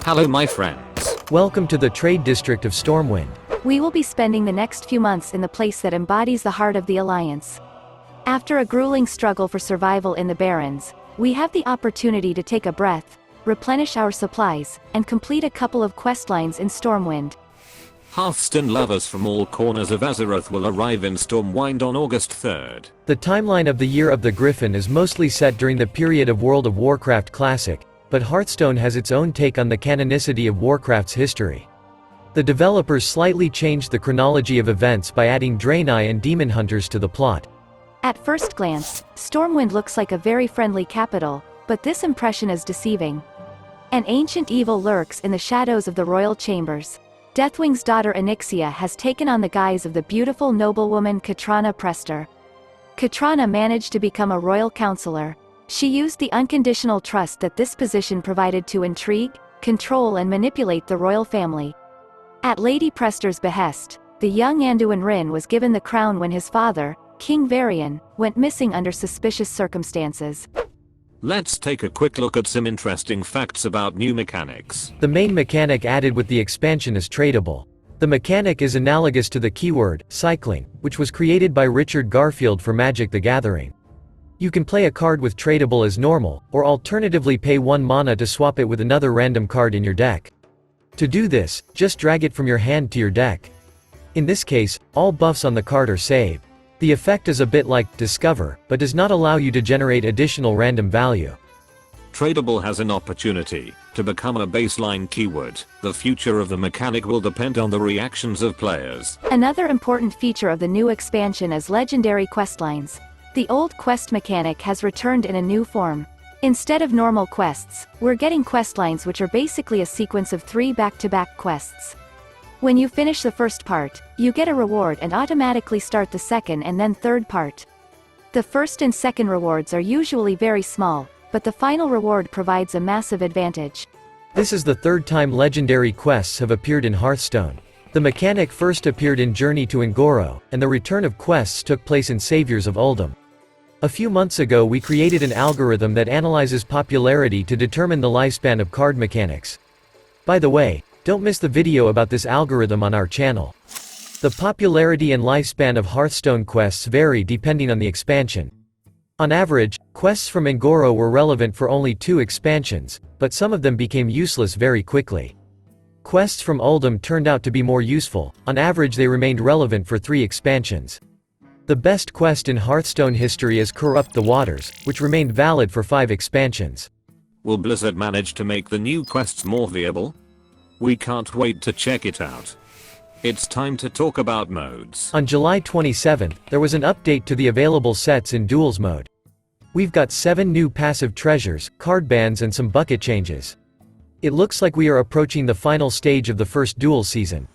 Hello my friends. Welcome to the trade district of Stormwind. We will be spending the next few months in the place that embodies the heart of the Alliance. After a grueling struggle for survival in the Barrens, we have the opportunity to take a breath, replenish our supplies, and complete a couple of questlines in Stormwind. Hearthstone lovers from all corners of Azeroth will arrive in Stormwind on August 3rd. The timeline of the Year of the Griffin is mostly set during the period of World of Warcraft Classic, but Hearthstone has its own take on the canonicity of Warcraft's history. The developers slightly changed the chronology of events by adding Draenei and Demon Hunters to the plot. At first glance, Stormwind looks like a very friendly capital, but this impression is deceiving. An ancient evil lurks in the shadows of the royal chambers. Deathwing's daughter Onyxia has taken on the guise of the beautiful noblewoman Katrana Prester. Katrana managed to become a royal counselor. She used the unconditional trust that this position provided to intrigue, control and manipulate the royal family. At Lady Prester's behest, the young Anduin Wrynn was given the crown when his father, King Varian, went missing under suspicious circumstances. Let's take a quick look at some interesting facts about new mechanics. The main mechanic added with the expansion is tradable. The mechanic is analogous to the keyword, cycling, which was created by Richard Garfield for Magic the Gathering. You can play a card with tradable as normal, or alternatively pay 1 mana to swap it with another random card in your deck. To do this, just drag it from your hand to your deck. In this case, all buffs on the card are saved. The effect is a bit like Discover, but does not allow you to generate additional random value. Tradable has an opportunity to become a baseline keyword. The future of the mechanic will depend on the reactions of players. Another important feature of the new expansion is legendary questlines. The old quest mechanic has returned in a new form. Instead of normal quests, we're getting questlines which are basically a sequence of 3 back-to-back quests. When you finish the first part, you get a reward and automatically start the second and then third part. The first and second rewards are usually very small, but the final reward provides a massive advantage. This is the third time legendary quests have appeared in Hearthstone. The mechanic first appeared in Journey to Un'Goro, and the return of quests took place in Saviors of Uldum. A few months ago we created an algorithm that analyzes popularity to determine the lifespan of card mechanics. By the way, don't miss the video about this algorithm on our channel. The popularity and lifespan of Hearthstone quests vary depending on the expansion. On average, quests from Un'Goro were relevant for only 2 expansions, but some of them became useless very quickly. Quests from Uldum turned out to be more useful. On average they remained relevant for 3 expansions. The best quest in Hearthstone history is Corrupt the Waters, which remained valid for 5 expansions. Will Blizzard manage to make the new quests more viable? We can't wait to check it out. It's time to talk about modes. On July 27th, there was an update to the available sets in Duels mode. We've got 7 new passive treasures, card bans and some bucket changes. It looks like we are approaching the final stage of the first Duels season.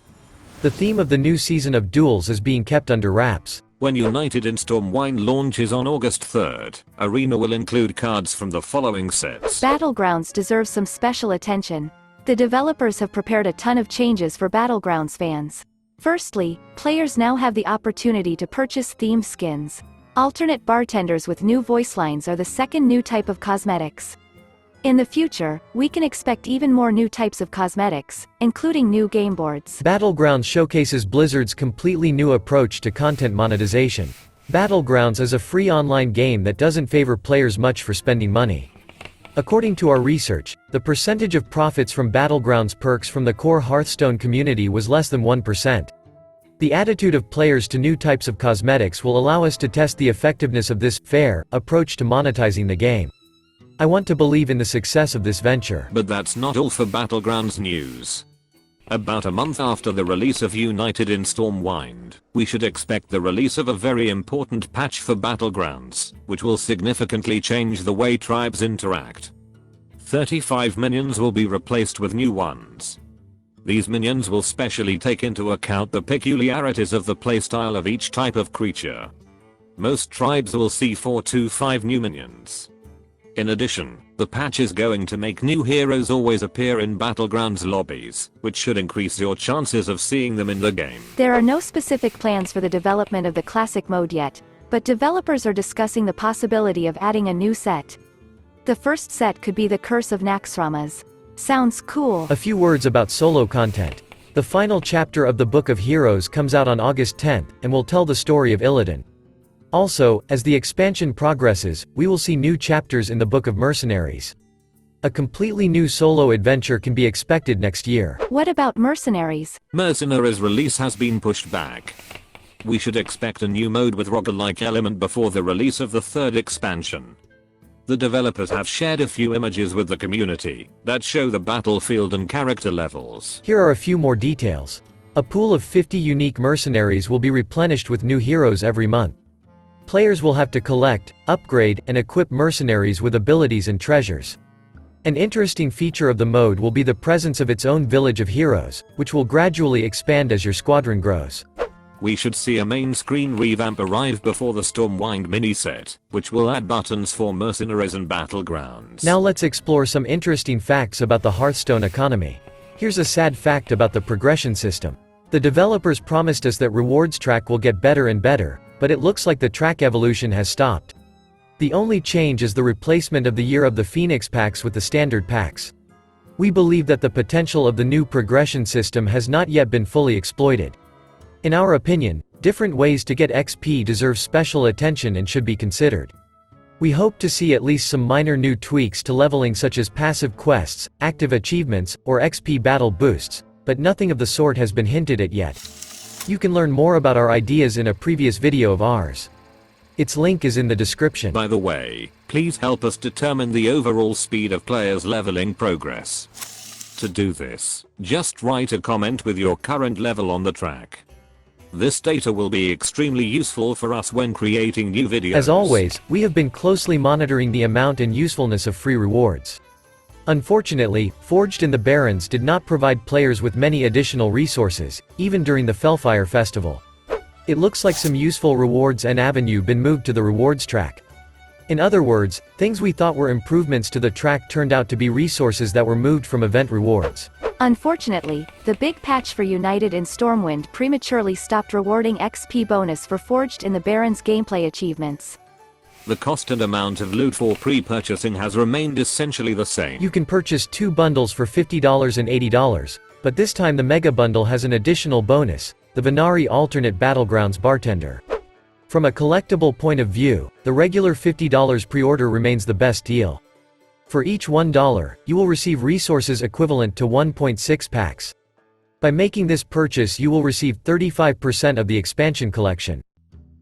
The theme of the new season of Duels is being kept under wraps. When United in Stormwind launches on August 3rd, Arena will include cards from the following sets. Battlegrounds deserves some special attention. The developers have prepared a ton of changes for Battlegrounds fans. Firstly, players now have the opportunity to purchase themed skins. Alternate bartenders with new voice lines are the second new type of cosmetics. In the future, we can expect even more new types of cosmetics, including new game boards. Battlegrounds showcases Blizzard's completely new approach to content monetization. Battlegrounds is a free online game that doesn't favor players much for spending money. According to our research, the percentage of profits from Battlegrounds perks from the core Hearthstone community was less than 1%. The attitude of players to new types of cosmetics will allow us to test the effectiveness of this fair approach to monetizing the game. I want to believe in the success of this venture. But that's not all for Battlegrounds news. About a month after the release of United in Stormwind, we should expect the release of a very important patch for Battlegrounds, which will significantly change the way tribes interact. 35 minions will be replaced with new ones. These minions will specially take into account the peculiarities of the playstyle of each type of creature. Most tribes will see 4 to 5 new minions. In addition, the patch is going to make new heroes always appear in Battlegrounds lobbies, which should increase your chances of seeing them in the game. There are no specific plans for the development of the classic mode yet, but developers are discussing the possibility of adding a new set. The first set could be the Curse of Naxxramas. Sounds cool. A few words about solo content. The final chapter of the Book of Heroes comes out on August 10th, and will tell the story of Illidan. Also, as the expansion progresses, we will see new chapters in the Book of Mercenaries. A completely new solo adventure can be expected next year. What about Mercenaries? Mercenaries release has been pushed back. We should expect a new mode with roguelike element before the release of the third expansion. The developers have shared a few images with the community that show the battlefield and character levels. Here are a few more details. A pool of 50 unique mercenaries will be replenished with new heroes every month. Players will have to collect, upgrade, and equip mercenaries with abilities and treasures. An interesting feature of the mode will be the presence of its own village of heroes, which will gradually expand as your squadron grows. We should see a main screen revamp arrive before the Stormwind mini-set, which will add buttons for Mercenaries and Battlegrounds. Now let's explore some interesting facts about the Hearthstone economy. Here's a sad fact about the progression system. The developers promised us that rewards track will get better and better, but it looks like the track evolution has stopped. The only change is the replacement of the Year of the Phoenix packs with the standard packs. We believe that the potential of the new progression system has not yet been fully exploited. In our opinion, different ways to get XP deserve special attention and should be considered. We hope to see at least some minor new tweaks to leveling, such as passive quests, active achievements, or XP battle boosts, but nothing of the sort has been hinted at yet. You can learn more about our ideas in a previous video of ours. Its link is in the description. By the way, please help us determine the overall speed of players' leveling progress. To do this, just write a comment with your current level on the track. This data will be extremely useful for us when creating new videos. As always, we have been closely monitoring the amount and usefulness of free rewards. Unfortunately, Forged in the Barrens did not provide players with many additional resources, even during the Felfire Festival. It looks like some useful rewards and avenue been moved to the rewards track. In other words, things we thought were improvements to the track turned out to be resources that were moved from event rewards. Unfortunately, the big patch for United in Stormwind prematurely stopped rewarding XP bonus for Forged in the Barrens gameplay achievements. The cost and amount of loot for pre-purchasing has remained essentially the same. You can purchase 2 bundles for $50 and $80, but this time the Mega Bundle has an additional bonus, the Venari Alternate Battlegrounds Bartender. From a collectible point of view, the regular $50 pre-order remains the best deal. For each $1, you will receive resources equivalent to 1.6 packs. By making this purchase, you will receive 35% of the expansion collection.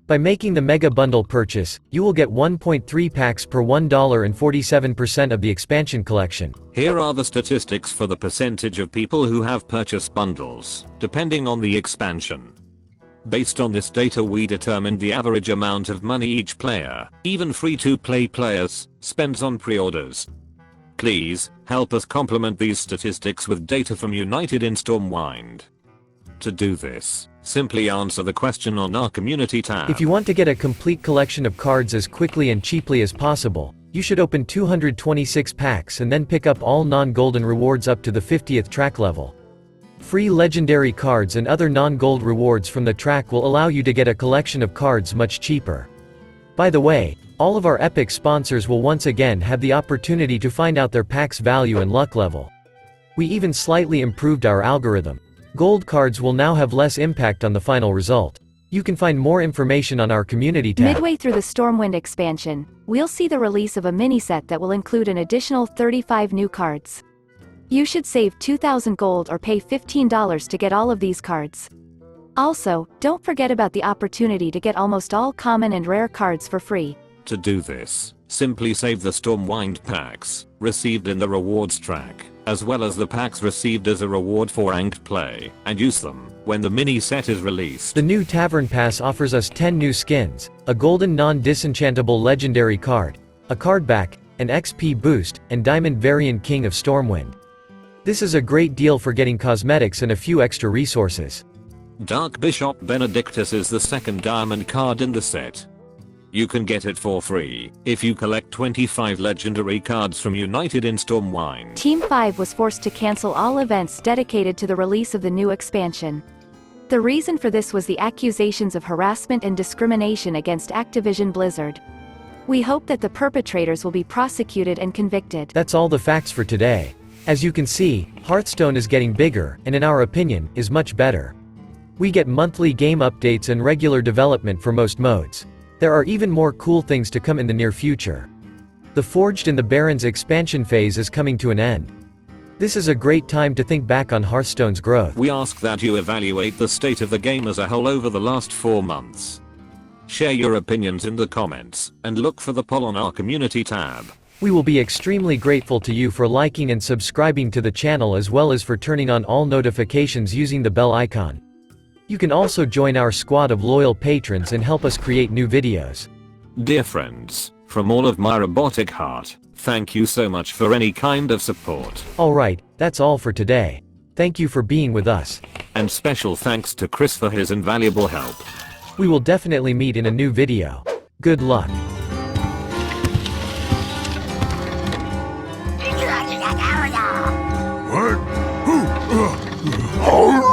By making the Mega Bundle purchase, you will get 1.3 packs per $1 and 47% of the expansion collection. Here are the statistics for the percentage of people who have purchased bundles, depending on the expansion. Based on this data, we determined the average amount of money each player, even free-to-play players, spends on pre-orders. Please, help us complement these statistics with data from United in Stormwind. To do this, simply answer the question on our community tab. If you want to get a complete collection of cards as quickly and cheaply as possible, you should open 226 packs and then pick up all non-golden rewards up to the 50th track level. Free legendary cards and other non-gold rewards from the track will allow you to get a collection of cards much cheaper. By the way, all of our epic sponsors will once again have the opportunity to find out their pack's value and luck level. We even slightly improved our algorithm. Gold cards will now have less impact on the final result. You can find more information on our community tab. Midway through the Stormwind expansion, we'll see the release of a mini-set that will include an additional 35 new cards. You should save 2,000 gold or pay $15 to get all of these cards. Also, don't forget about the opportunity to get almost all common and rare cards for free. To do this, simply save the Stormwind packs, received in the rewards track, as well as the packs received as a reward for ranked play, and use them when the mini-set is released. The new Tavern Pass offers us 10 new skins, a golden non-disenchantable legendary card, a card back, an XP boost, and Diamond Variant King of Stormwind. This is a great deal for getting cosmetics and a few extra resources. Dark Bishop Benedictus is the second diamond card in the set. You can get it for free if you collect 25 legendary cards from United in Stormwind. Team 5 was forced to cancel all events dedicated to the release of the new expansion. The reason for this was the accusations of harassment and discrimination against Activision Blizzard. We hope that the perpetrators will be prosecuted and convicted. That's all the facts for today. As you can see, Hearthstone is getting bigger, and in our opinion, is much better. We get monthly game updates and regular development for most modes. There are even more cool things to come in the near future. The Forged and the Barrens expansion phase is coming to an end. This is a great time to think back on Hearthstone's growth. We ask that you evaluate the state of the game as a whole over the last 4 months. Share your opinions in the comments, and look for the poll on our community tab. We will be extremely grateful to you for liking and subscribing to the channel as well as for turning on all notifications using the bell icon. You can also join our squad of loyal patrons and help us create new videos. Dear friends, from all of my robotic heart, thank you so much for any kind of support. Alright, that's all for today. Thank you for being with us. And special thanks to Chris for his invaluable help. We will definitely meet in a new video. Good luck. What?